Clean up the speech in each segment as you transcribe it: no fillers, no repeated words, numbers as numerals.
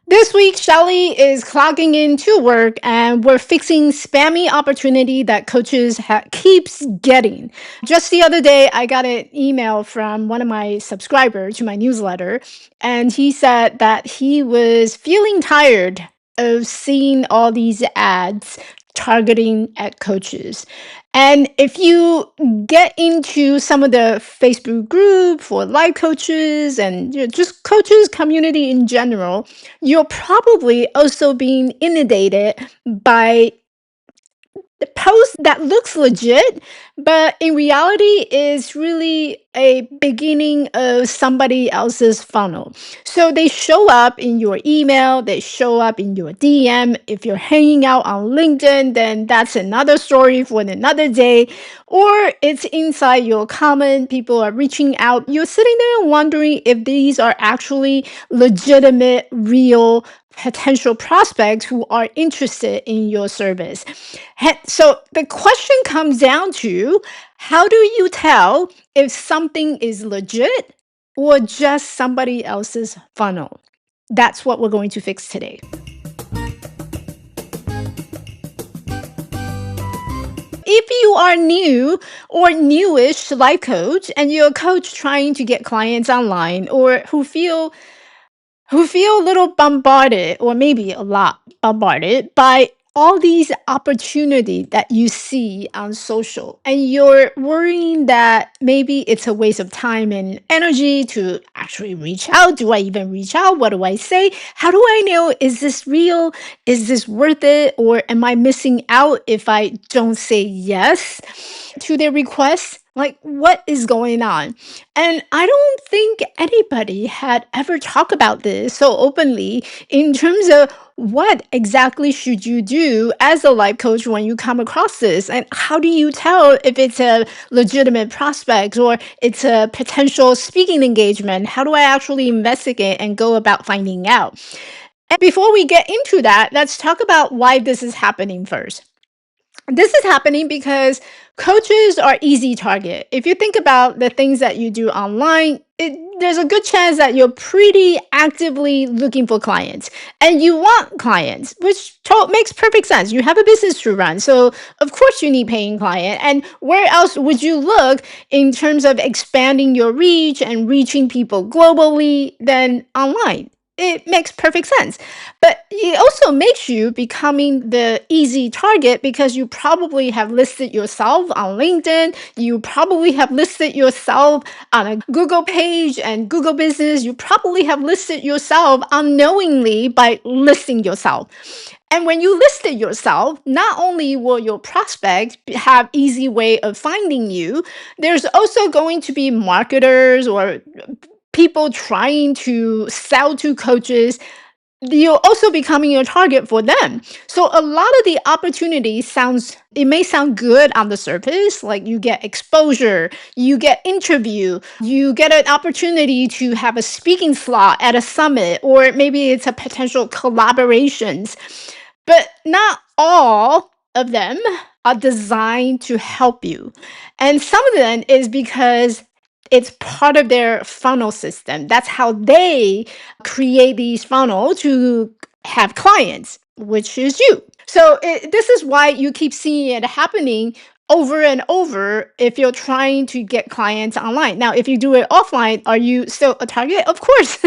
This week, Shelly is clogging into work and we're fixing spammy opportunity that coaches keeps getting. Just the other day, I got an email from one of my subscribers to my newsletter, and he said that he was feeling tired of seeing all these ads targeting at coaches. And if you get into some of the Facebook group for life coaches and just coaches community in general, you're probably also being inundated by the post that looks legit, but in reality is really a beginning of somebody else's funnel. So they show up in your email, they show up in your DM. If you're hanging out on LinkedIn, then that's another story for another day. Or it's inside your comment, people are reaching out. You're sitting there wondering if these are actually legitimate, real potential prospects who are interested in your service. So the question comes down to, how do you tell if something is legit or just somebody else's funnel? That's what we're going to fix today. If you are new or newish life coach and you're a coach trying to get clients online, or who feel a little bombarded, or maybe a lot bombarded by all these opportunity that you see on social, and you're worrying that maybe it's a waste of time and energy to actually reach out. Do I even reach out? What do I say? How do I know, is this real? Is this worth it? Or am I missing out if I don't say yes to their requests? Like, what is going on? And I don't think anybody had ever talked about this so openly in terms of what exactly should you do as a life coach when you come across this, and how do you tell if it's a legitimate prospect or it's a potential speaking engagement? How do I actually investigate and go about finding out? And before we get into that, let's talk about why this is happening first. This is happening because coaches are easy target. If you think about the things that you do online, there's a good chance that you're pretty actively looking for clients and you want clients, which makes perfect sense. You have a business to run, so of course you need paying client. And where else would you look in terms of expanding your reach and reaching people globally than online? It makes perfect sense. But it also makes you becoming the easy target because you probably have listed yourself on LinkedIn. You probably have listed yourself on a Google page and Google business. You probably have listed yourself unknowingly by listing yourself. And when you listed yourself, not only will your prospect have easy way of finding you, there's also going to be marketers or people trying to sell to coaches. You're also becoming a target for them. So a lot of the opportunity it may sound good on the surface, like you get exposure, you get interview, you get an opportunity to have a speaking slot at a summit, or maybe it's a potential collaborations. But not all of them are designed to help you. And some of them is because it's part of their funnel system. That's how they create these funnel to have clients, which is you. So this is why you keep seeing it happening over and over if you're trying to get clients online. Now, if you do it offline, are you still a target? Of course.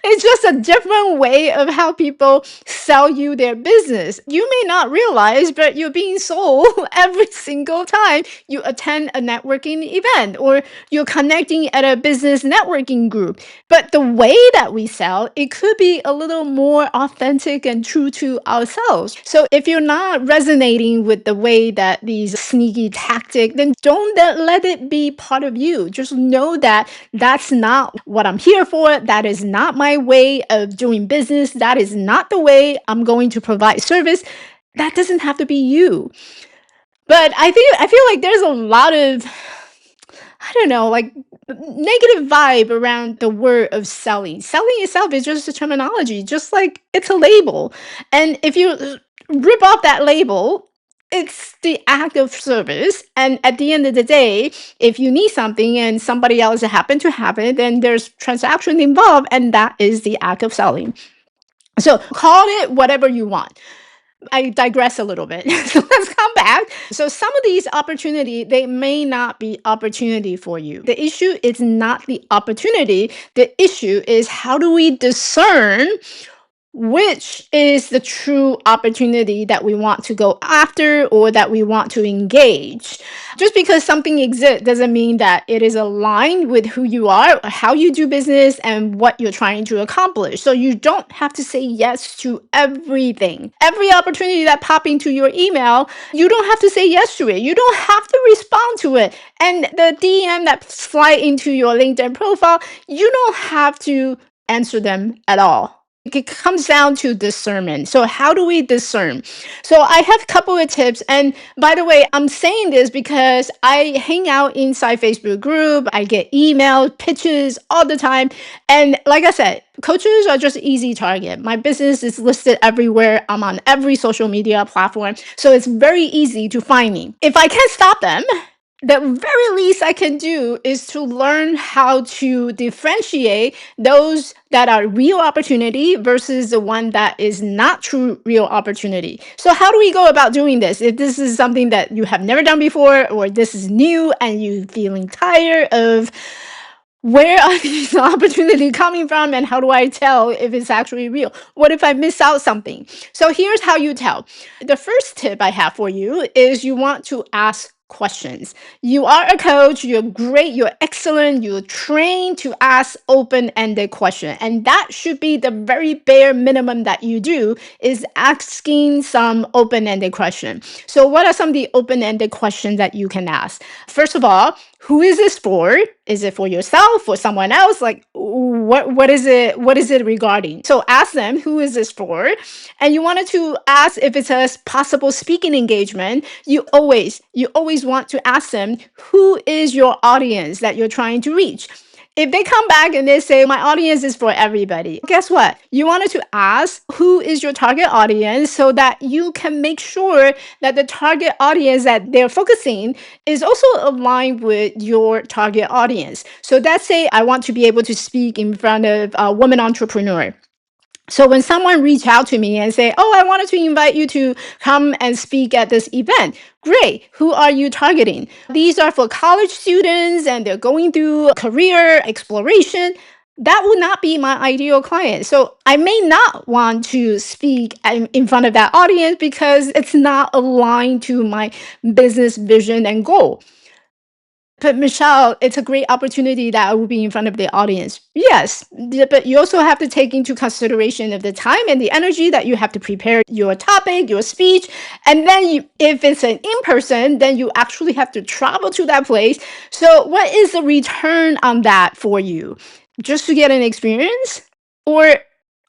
It's just a different way of how people sell you their business. You may not realize, but you're being sold every single time you attend a networking event or you're connecting at a business networking group. But the way that we sell, it could be a little more authentic and true to ourselves. So if you're not resonating with the way that these sneaky tactic, then don't let it be part of you. Just know that that's not what I'm here for. That is not my way of doing business. That is not the way I'm going to provide service. That doesn't have to be you. But I feel like there's a lot of, I don't know, like negative vibe around the word of selling. Selling itself is just a terminology, just like it's a label. And if you rip off that label, It's the act of service. And at the end of the day, if you need something and somebody else happen to have it, then there's transaction involved, and that is the act of selling. So call it whatever you want. I digress a little bit. So let's come back. So some of these opportunity, they may not be opportunity for you. The issue is not the opportunity. The issue is how do we discern which is the true opportunity that we want to go after or that we want to engage. Just because something exists doesn't mean that it is aligned with who you are, how you do business, and what you're trying to accomplish. So you don't have to say yes to everything. Every opportunity that pop into your email, you don't have to say yes to it. You don't have to respond to it. And the DM that fly into your LinkedIn profile, you don't have to answer them at all. It comes down to discernment. So how do we discern? So I have a couple of tips. And by the way, I'm saying this because I hang out inside Facebook group. I get email pitches all the time. And like I said, coaches are just easy target. My business is listed everywhere. I'm on every social media platform. So it's very easy to find me. If I can't stop them, the very least I can do is to learn how to differentiate those that are real opportunity versus the one that is not true real opportunity. So how do we go about doing this? If this is something that you have never done before, or this is new and you feeling tired of where are these opportunities coming from and how do I tell if it's actually real? What if I miss out something? So here's how you tell. The first tip I have for you is you want to ask questions. You are a coach, you're great, you're excellent, you're trained to ask open-ended questions. And that should be the very bare minimum that you do is asking some open-ended questions. So what are some of the open-ended questions that you can ask? First of all, who is this for? Is it for yourself or someone else? Like what is it? What is it regarding? So ask them, who is this for? And you wanted to ask if it's a possible speaking engagement. You always want to ask them, who is your audience that you're trying to reach? If they come back and they say, my audience is for everybody, guess what? You wanted to ask who is your target audience so that you can make sure that the target audience that they're focusing is also aligned with your target audience. So let's say I want to be able to speak in front of a woman entrepreneur. So when someone reach out to me and say, "Oh, I wanted to invite you to come and speak at this event." Great. Who are you targeting? These are for college students and they're going through career exploration. That would not be my ideal client. So I may not want to speak in front of that audience because it's not aligned to my business vision and goal. But Michelle, it's a great opportunity that I will be in front of the audience. Yes, but you also have to take into consideration of the time and the energy that you have to prepare your topic, your speech. And then if it's an in-person, then you actually have to travel to that place. So what is the return on that for you? Just to get an experience? Or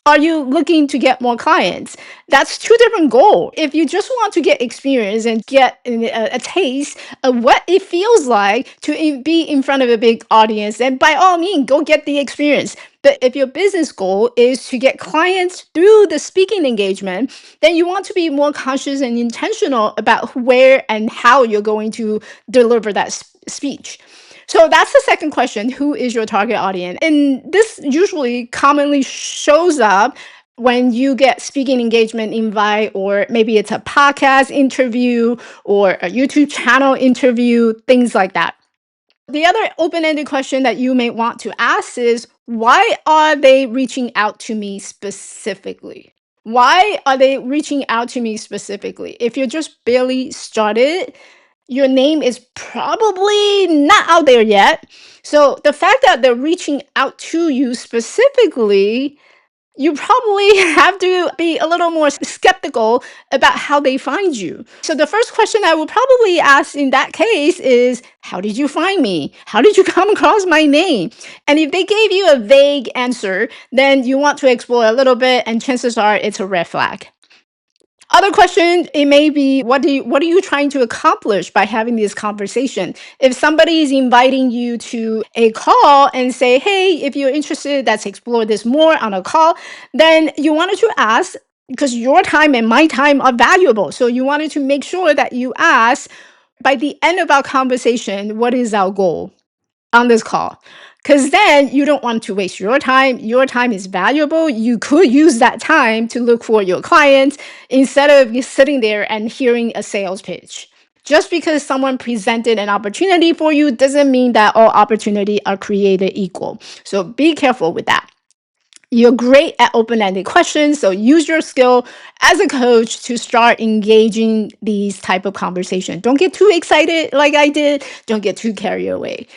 are you looking to get more clients? That's two different goals. If you just want to get experience and get a taste of what it feels like to be in front of a big audience, then by all means, go get the experience. But if your business goal is to get clients through the speaking engagement, then you want to be more conscious and intentional about where and how you're going to deliver that speech. So that's the second question. Who is your target audience? And this usually commonly shows up when you get speaking engagement invite, or maybe it's a podcast interview or a YouTube channel interview, things like that. The other open-ended question that you may want to ask is, why are they reaching out to me specifically? Why are they reaching out to me specifically? If you're just barely started, your name is probably not out there yet. So the fact that they're reaching out to you specifically, you probably have to be a little more skeptical about how they find you. So the first question I would probably ask in that case is, how did you find me? How did you come across my name? And if they gave you a vague answer, then you want to explore a little bit, and chances are it's a red flag. Other question, it may be, what are you trying to accomplish by having this conversation? If somebody is inviting you to a call and say, hey, if you're interested, let's explore this more on a call, then you wanted to ask, because your time and my time are valuable. So you wanted to make sure that you ask by the end of our conversation, what is our goal on this call? Because then you don't want to waste your time. Your time is valuable. You could use that time to look for your clients instead of just sitting there and hearing a sales pitch. Just because someone presented an opportunity for you doesn't mean that all opportunities are created equal. So be careful with that. You're great at open-ended questions, so use your skill as a coach to start engaging these type of conversations. Don't get too excited like I did. Don't get too carried away.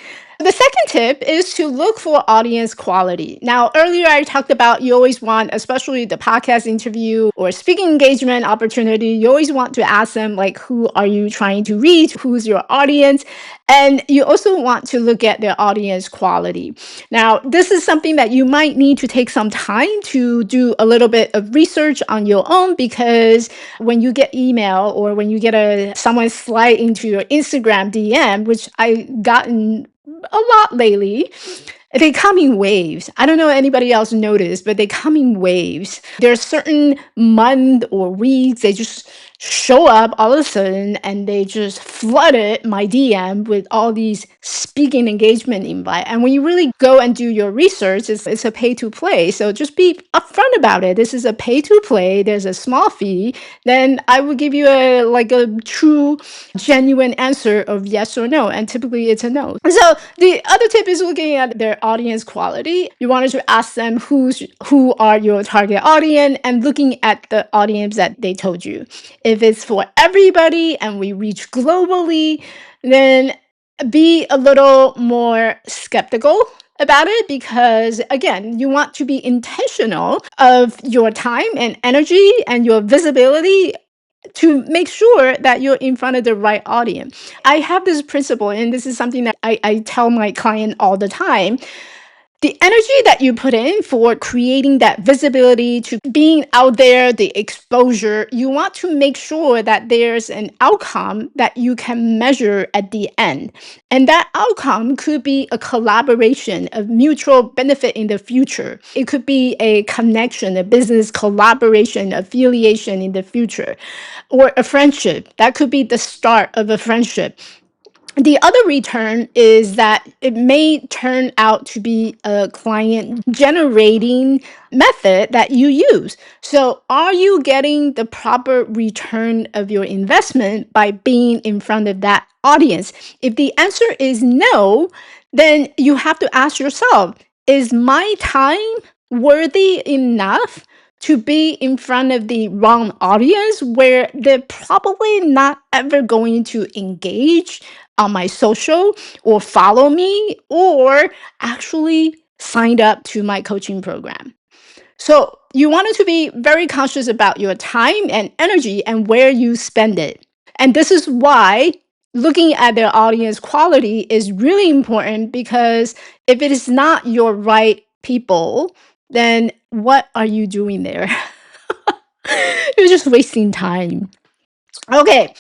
The second tip is to look for audience quality. Now, earlier I talked about you always want, especially the podcast interview or speaking engagement opportunity, you always want to ask them, like, who are you trying to reach? Who's your audience? And you also want to look at their audience quality. Now, this is something that you might need to take some time to do a little bit of research on your own, because when you get email or when you get someone slide into your Instagram DM, which I gotten a lot lately, they come in waves. I don't know if anybody else noticed, but they come in waves. There's certain month or weeks, they just show up all of a sudden and they just flooded my DM with all these speaking engagement invite. And when you really go and do your research, it's a pay to play. So just be upfront about it. This is a pay to play. There's a small fee. Then I will give you a true, genuine answer of yes or no. And typically it's a no. So the other tip is looking at their audience quality. You wanted to ask them who are your target audience and looking at the audience that they told you. If it's for everybody and we reach globally, then be a little more skeptical about it, because again, you want to be intentional of your time and energy and your visibility to make sure that you're in front of the right audience. I have this principle, and this is something that I tell my client all the time. The energy that you put in for creating that visibility, to being out there, the exposure, you want to make sure that there's an outcome that you can measure at the end. And that outcome could be a collaboration of mutual benefit in the future. It could be a connection, a business collaboration, affiliation in the future, or a friendship. That could be the start of a friendship. The other return is that it may turn out to be a client generating method that you use. So, are you getting the proper return of your investment by being in front of that audience? If the answer is no, then you have to ask yourself, is my time worthy enough to be in front of the wrong audience where they're probably not ever going to engage on my social or follow me or actually signed up to my coaching program? So you wanted to be very conscious about your time and energy and where you spend it. And this is why looking at their audience quality is really important, because if it is not your right people, then what are you doing there? You're just wasting time. Okay,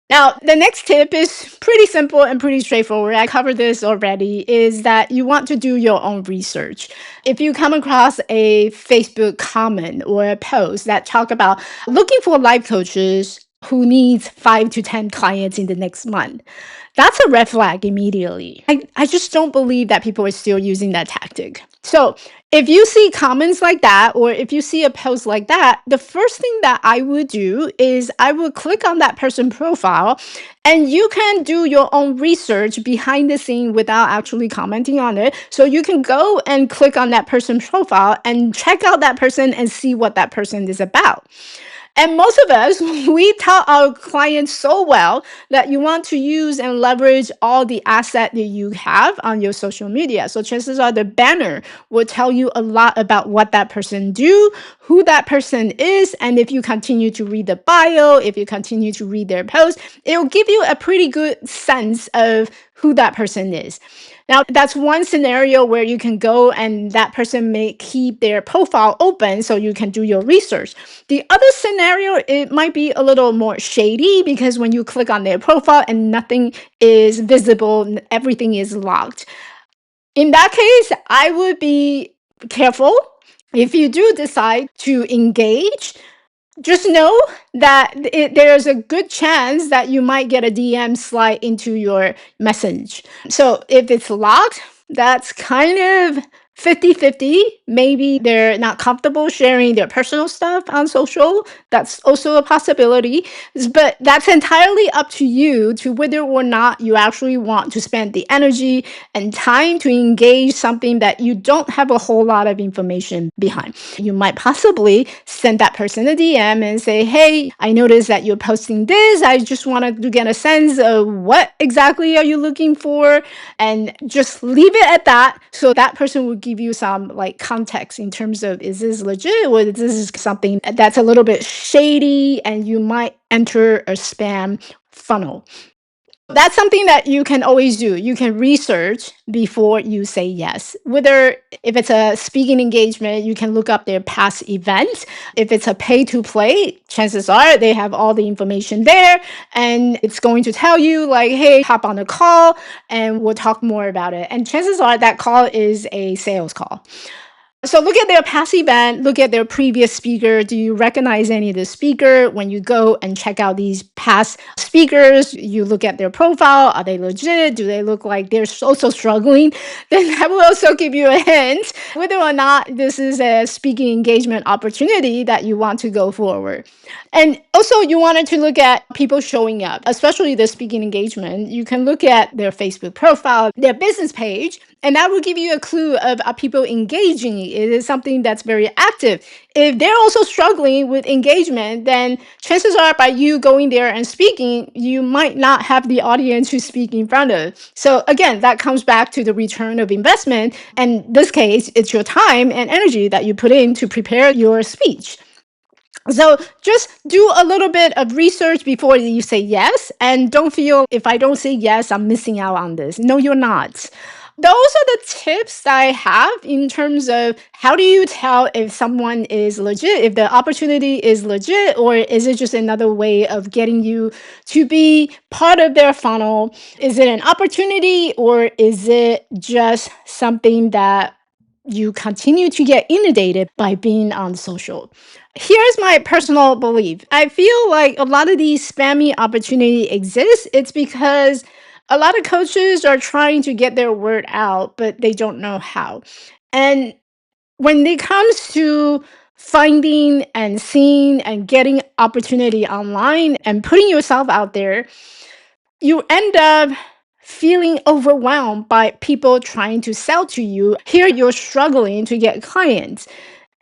now, the next tip is pretty simple and pretty straightforward. I covered this already, is that you want to do your own research. If you come across a Facebook comment or a post that talk about looking for life coaches who needs 5 to 10 clients in the next month, that's a red flag immediately. I just don't believe that people are still using that tactic. So if you see comments like that, or if you see a post like that, the first thing that I would do is I would click on that person profile, and you can do your own research behind the scene without actually commenting on it. So you can go and click on that person's profile and check out that person and see what that person is about. And most of us, we tell our clients so well that you want to use and leverage all the asset that you have on your social media. So chances are the banner will tell you a lot about what that person do, who that person is, and if you continue to read the bio, if you continue to read their post, it will give you a pretty good sense of who that person is. Now, that's one scenario where you can go and that person may keep their profile open so you can do your research. The other scenario, it might be a little more shady, because when you click on their profile and nothing is visible, everything is locked. In that case, I would be careful. If you do decide to engage, Just know that there's a good chance that you might get a DM slide into your message. So if it's locked, that's kind of 50-50. Maybe they're not comfortable sharing their personal stuff on social. That's also a possibility. But that's entirely up to you to whether or not you actually want to spend the energy and time to engage something that you don't have a whole lot of information behind. You might possibly send that person a DM and say, "Hey, I noticed that you're posting this. I just wanted to get a sense of what exactly are you looking for?" And just leave it at that. So that person will give you some like context in terms of, is this legit or is this something that's a little bit shady and you might enter a spam funnel. That's something that you can always do. You can research before you say yes. Whether if it's a speaking engagement, you can look up their past events. If it's a pay to play, chances are they have all the information there and it's going to tell you like, "Hey, hop on a call and we'll talk more about it." And chances are that call is a sales call. So look at their past event, look at their previous speaker. Do you recognize any of the speaker? When you go and check out these past speakers, you look at their profile. Are they legit? Do they look like they're also struggling? Then that will also give you a hint whether or not this is a speaking engagement opportunity that you want to go forward. And also, you wanted to look at people showing up, especially the speaking engagement. You can look at their Facebook profile, their business page, and that will give you a clue of, are people engaging? It is something that's very active. If they're also struggling with engagement, then chances are by you going there and speaking, you might not have the audience to speak in front of. So again, that comes back to the return of investment. And in this case, it's your time and energy that you put in to prepare your speech. So just do a little bit of research before you say yes. And don't feel, if I don't say yes, I'm missing out on this. No, you're not. Those are the tips that I have in terms of how do you tell if someone is legit, if the opportunity is legit, or is it just another way of getting you to be part of their funnel? Is it an opportunity or is it just something that you continue to get inundated by being on social? Here's my personal belief. I feel like a lot of these spammy opportunity exists. It's because a lot of coaches are trying to get their word out, but they don't know how. And when it comes to finding and seeing and getting opportunity online and putting yourself out there, you end up feeling overwhelmed by people trying to sell to you. Here you're struggling to get clients.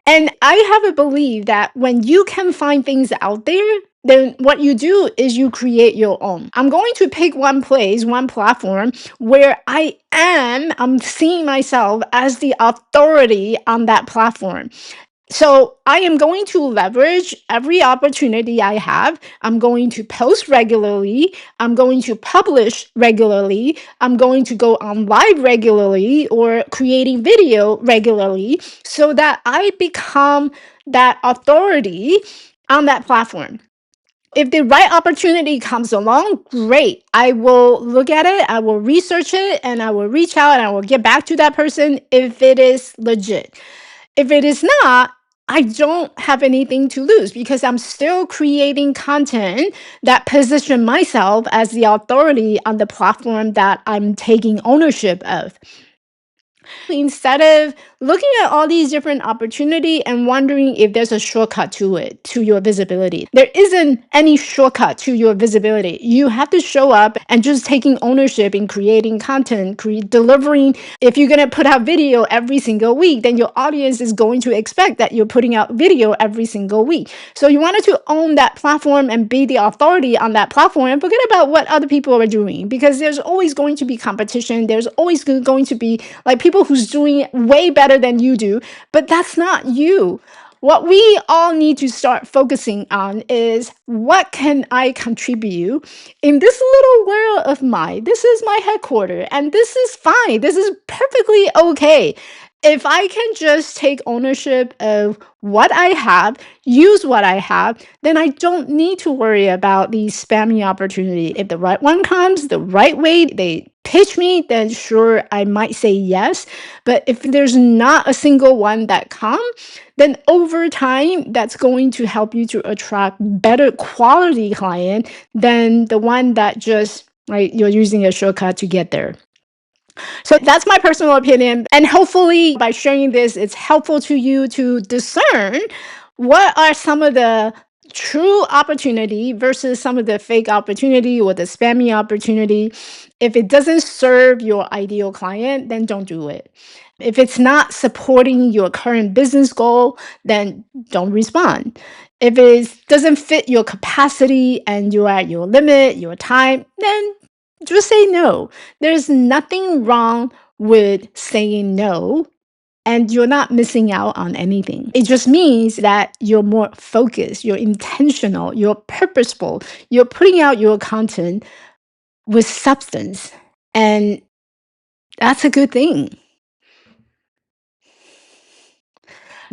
And I have a belief that when you can find things out there, then what you do is you create your own. I'm going to pick one place, one platform where I'm seeing myself as the authority on that platform. So I am going to leverage every opportunity I have. I'm going to post regularly. I'm going to publish regularly. I'm going to go on live regularly or creating video regularly so that I become that authority on that platform. If the right opportunity comes along, great. I will look at it, I will research it, and I will reach out and I will get back to that person if it is legit. If it is not, I don't have anything to lose because I'm still creating content that position myself as the authority on the platform that I'm taking ownership of. Instead of looking at all these different opportunity and wondering if there's a shortcut to it, to your visibility. There isn't any shortcut to your visibility. You have to show up and just taking ownership in creating content, delivering. If you're going to put out video every single week, then your audience is going to expect that you're putting out video every single week. So you wanted to own that platform and be the authority on that platform and forget about what other people are doing because there's always going to be competition. There's always going to be like people who's doing way better than you do, but that's not you. What we all need to start focusing on is what can I contribute in this little world of mine? This is my headquarters, and this is fine. This is perfectly okay. If I can just take ownership of what I have, use what I have, then I don't need to worry about these spammy opportunity. If the right one comes, the right way, they pitch me, then sure, I might say yes. But if there's not a single one that come, then over time, that's going to help you to attract better quality client than the one that just, right, you're using a shortcut to get there. So that's my personal opinion. And hopefully, by sharing this, it's helpful to you to discern what are some of the true opportunity versus some of the fake opportunity or the spammy opportunity. If it doesn't serve your ideal client, then don't do it. If it's not supporting your current business goal, then don't respond. If it doesn't fit your capacity and you're at your limit, your time, then just say no. There's nothing wrong with saying no, and you're not missing out on anything. It just means that you're more focused, you're intentional, you're purposeful, you're putting out your content with substance. And that's a good thing.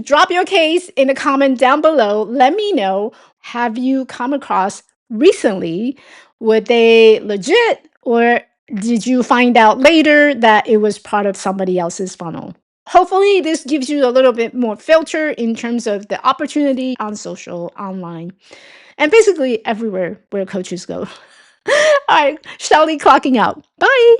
Drop your case in the comment down below. Let me know, have you come across recently? Were they legit, or did you find out later that it was part of somebody else's funnel? Hopefully, this gives you a little bit more filter in terms of the opportunity on social, online, and basically everywhere where coaches go. All right, Shelly clocking out. Bye.